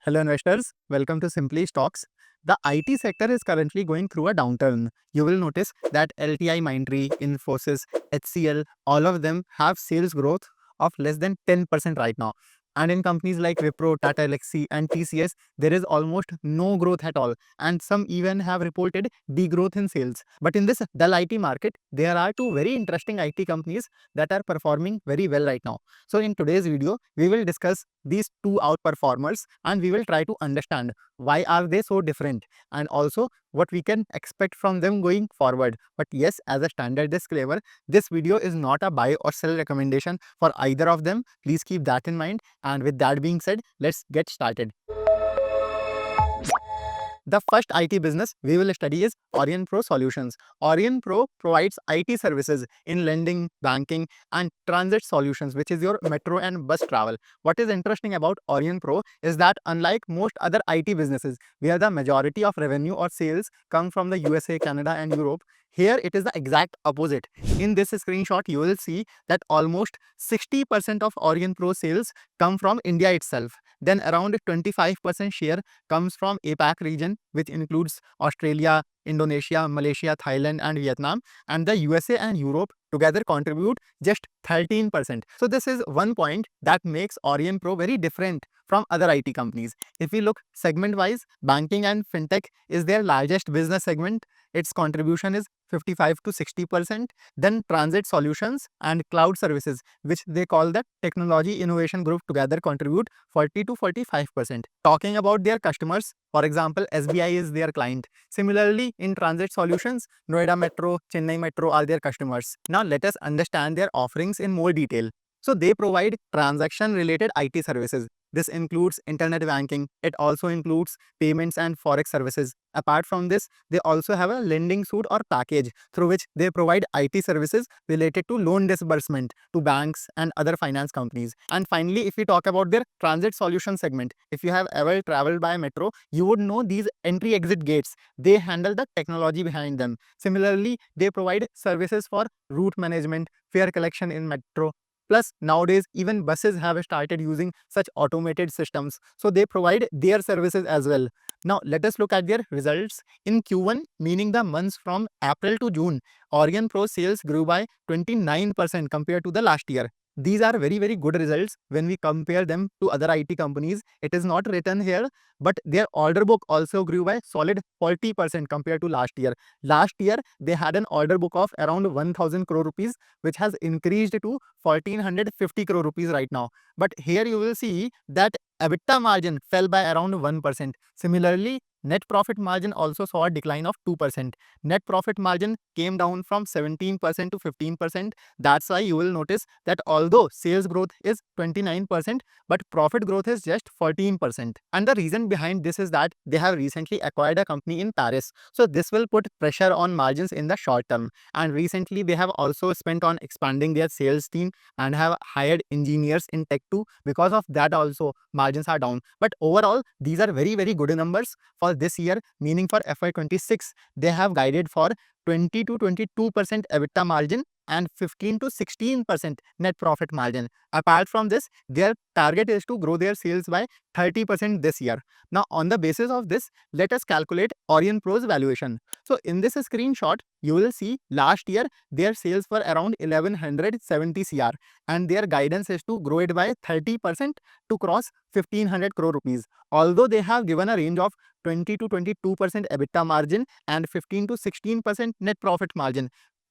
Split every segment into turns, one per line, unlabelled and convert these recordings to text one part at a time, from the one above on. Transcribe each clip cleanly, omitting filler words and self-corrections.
Hello investors, welcome to Simpli Stocks. The IT sector is currently going through a downturn. You will notice that LTI Mindtree, Infosys, HCL, all of them have sales growth of less than 10% right now. And in companies like Wipro, Tata Elxsi and TCS, there is almost no growth at all. And some even have reported degrowth in sales. But in this dull IT market, there are two very interesting IT companies that are performing very well right now. So in today's video, we will discuss these two outperformers and we will try to understand why are they so different and also what we can expect from them going forward. But yes, as a standard disclaimer, this video is not a buy or sell recommendation for either of them. Please keep that in mind. And with that being said, let's get started. The first IT business we will study is AurionPro Solutions. AurionPro provides IT services in lending, banking, and transit solutions, which is your metro and bus travel. What is interesting about AurionPro is that unlike most other IT businesses, where the majority of revenue or sales come from the USA, Canada, and Europe, here it is the exact opposite. In this screenshot, you will see that almost 60% of AurionPro sales come from India itself. Then around 25% share comes from APAC region, which includes Australia, Indonesia, Malaysia, Thailand, and Vietnam. And the USA and Europe together contribute just 13%. So this is one point that makes AurionPro very different from other IT companies. If we look segment-wise, banking and fintech is their largest business segment. Its contribution is 55 to 60%. Then transit solutions and cloud services, which they call the technology innovation group, together contribute 40 to 45%. Talking about their customers, for example, SBI is their client. Similarly, in transit solutions, Noida Metro, Chennai Metro are their customers. Now let us understand their offerings in more detail. So they provide transaction-related IT services. This includes internet banking. It also includes payments and forex services. Apart from this, they also have a lending suite or package through which they provide IT services related to loan disbursement to banks and other finance companies. And finally, if we talk about their transit solution segment, if you have ever traveled by metro, you would know these entry-exit gates. They handle the technology behind them. Similarly, they provide services for route management, fare collection in metro. Plus, nowadays, even buses have started using such automated systems. So they provide their services as well. Now, let us look at their results. In Q1, meaning the months from April to June, AurionPro sales grew by 29% compared to the last year. These are very, very good results when we compare them to other IT companies. It is not written here, but their order book also grew by solid 40% compared to last year. Last year, they had an order book of around 1000 crore rupees, which has increased to 1450 crore rupees right now. But here you will see that EBITDA margin fell by around 1%. Similarly, net profit margin also saw a decline of 2%. Net profit margin came down from 17% to 15%. That's why you will notice that although sales growth is 29%, but profit growth is just 14%. And the reason behind this is that they have recently acquired a company in Paris. So this will put pressure on margins in the short term. And recently they have also spent on expanding their sales team and have hired engineers in tech too. Because of that also margins are down. But overall, these are very, very good numbers for this year, meaning for FY26, they have guided for 20 to 22% EBITDA margin and 15 to 16% net profit margin. Apart from this, their target is to grow their sales by 30% this year. Now, on the basis of this, let us calculate AurionPro's valuation. So, in this screenshot, you will see last year their sales were around 1170 CR and their guidance is to grow it by 30% to cross 1500 crore rupees. Although they have given a range of 20 to 22% EBITDA margin and 15 to 16% net profit margin.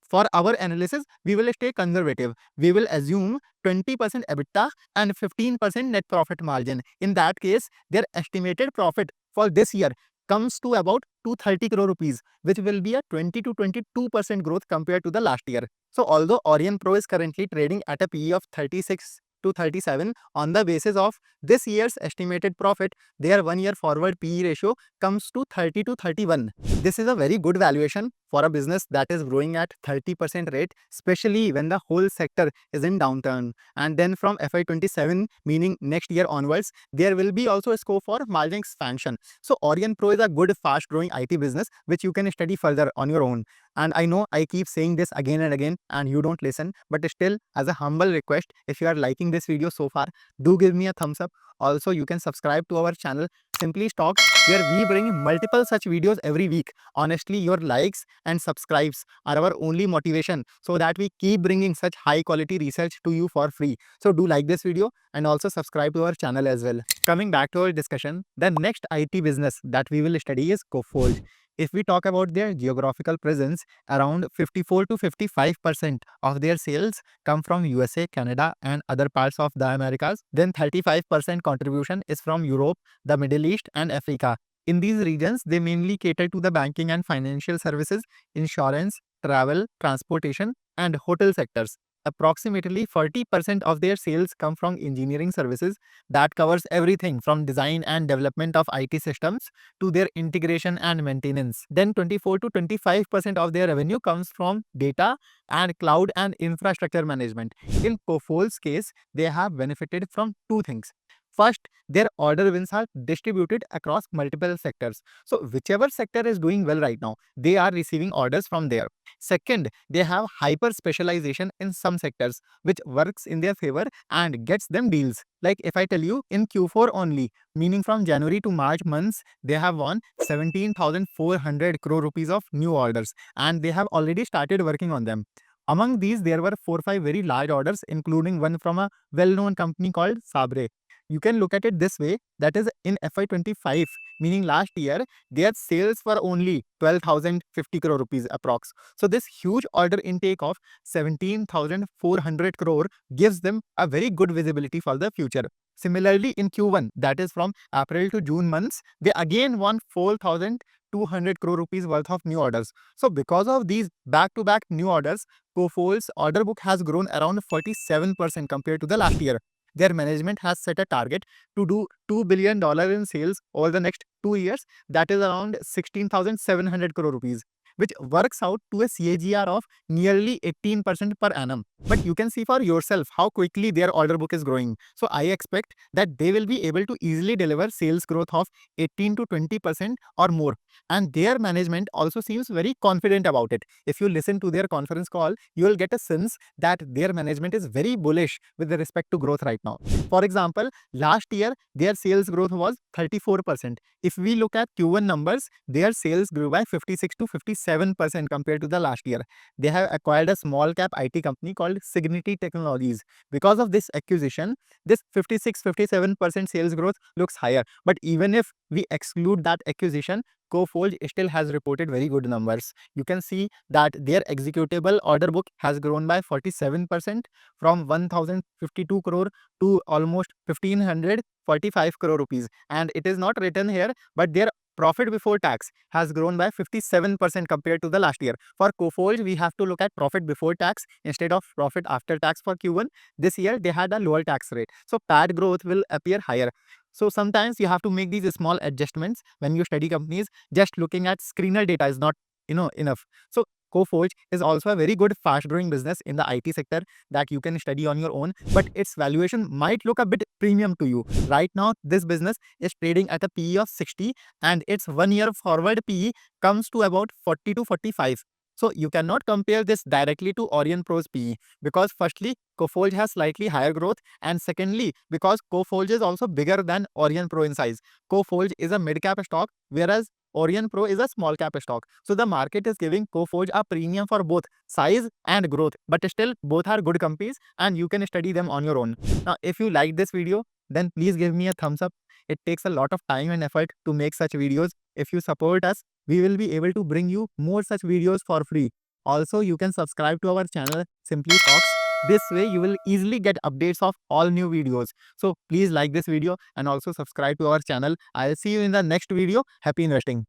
For our analysis, we will stay conservative. We will assume 20% EBITDA and 15% net profit margin. In that case, their estimated profit for this year comes to about 230 crore rupees, which will be a 20 to 22% growth compared to the last year. So although AurionPro is currently trading at a PE of 36 to 37, on the basis of this year's estimated profit, their 1 year forward PE ratio comes to 30 to 31. This is a very good valuation for a business that is growing at 30% rate, especially when the whole sector is in downturn. And then from FY27, meaning next year onwards, there will be also a scope for margin expansion. So AurionPro is a good, fast-growing IT business which you can study further on your own. And I know I keep saying this again and again and you don't listen, but still, as a humble request, if you are liking this video so far, do give me a thumbs up. Also, you can subscribe to our channel Simpli Stocks, where we bring multiple such videos every week. Honestly, your likes and subscribes are our only motivation so that we keep bringing such high quality research to you for free. So do like this video and also subscribe to our channel as well. Coming back to our discussion, the next IT business that we will study is Coforge. If we talk about their geographical presence, around 54 to 55% of their sales come from USA, Canada, and other parts of the Americas. Then 35% contribution is from Europe, the Middle East, and Africa. In these regions, they mainly cater to the banking and financial services, insurance, travel, transportation, and hotel sectors. Approximately 40% of their sales come from engineering services that covers everything from design and development of IT systems to their integration and maintenance. Then 24 to 25% of their revenue comes from data and cloud and infrastructure management. In Coforge's case, they have benefited from two things. First, their order wins are distributed across multiple sectors. So whichever sector is doing well right now, they are receiving orders from there. Second, they have hyper specialization in some sectors, which works in their favor and gets them deals. Like if I tell you in Q4 only, meaning from January to March months, they have won 17,400 crore rupees of new orders and they have already started working on them. Among these, there were 4 or 5 very large orders, including one from a well-known company called Sabre. You can look at it this way, that is in FY25, meaning last year, their sales were only 12,050 crore rupees approx. So this huge order intake of 17,400 crore gives them a very good visibility for the future. Similarly, in Q1, that is from April to June months, they again won 4,200 crore rupees worth of new orders. So because of these back-to-back new orders, Coforge's order book has grown around 47% compared to the last year. Their management has set a target to do $2 billion in sales over the next 2 years, that is around 16,700 crore rupees, which works out to a CAGR of nearly 18% per annum. But you can see for yourself how quickly their order book is growing. So I expect that they will be able to easily deliver sales growth of 18 to 20% or more. And their management also seems very confident about it. If you listen to their conference call, you will get a sense that their management is very bullish with respect to growth right now. For example, last year, their sales growth was 34%. If we look at Q1 numbers, their sales grew by 56 to 57% compared to the last year. They have acquired a small cap IT company called Signity Technologies. Because of this acquisition, this 56-57% sales growth looks higher. But even if we exclude that acquisition, Coforge still has reported very good numbers. You can see that their executable order book has grown by 47% from 1,052 crore to almost 1,545 crore rupees. And it is not written here, but their profit before tax has grown by 57% compared to the last year. For Coforge, we have to look at profit before tax instead of profit after tax for Q1. This year, they had a lower tax rate. So PAT growth will appear higher. So sometimes you have to make these small adjustments when you study companies. Just looking at screener data is not enough. So Coforge is also a very good fast growing business in the IT sector that you can study on your own, but its valuation might look a bit premium to you. Right now, this business is trading at a PE of 60 and its 1 year forward PE comes to about 40 to 45. So you cannot compare this directly to AurionPro's PE because firstly, Coforge has slightly higher growth, and secondly, because Coforge is also bigger than AurionPro in size. Coforge is a mid-cap stock, whereas AurionPro is a small cap stock. So the market is giving Coforge a premium for both size and growth, but still both are good companies and you can study them on your own. Now, if you like this video, then please give me a thumbs up. It takes a lot of time and effort to make such videos. If you support us, we will be able to bring you more such videos for free. Also, you can subscribe to our channel Simpli Talks. This way, you will easily get updates of all new videos. So please like this video and also subscribe to our channel. I'll see you in the next video. Happy investing.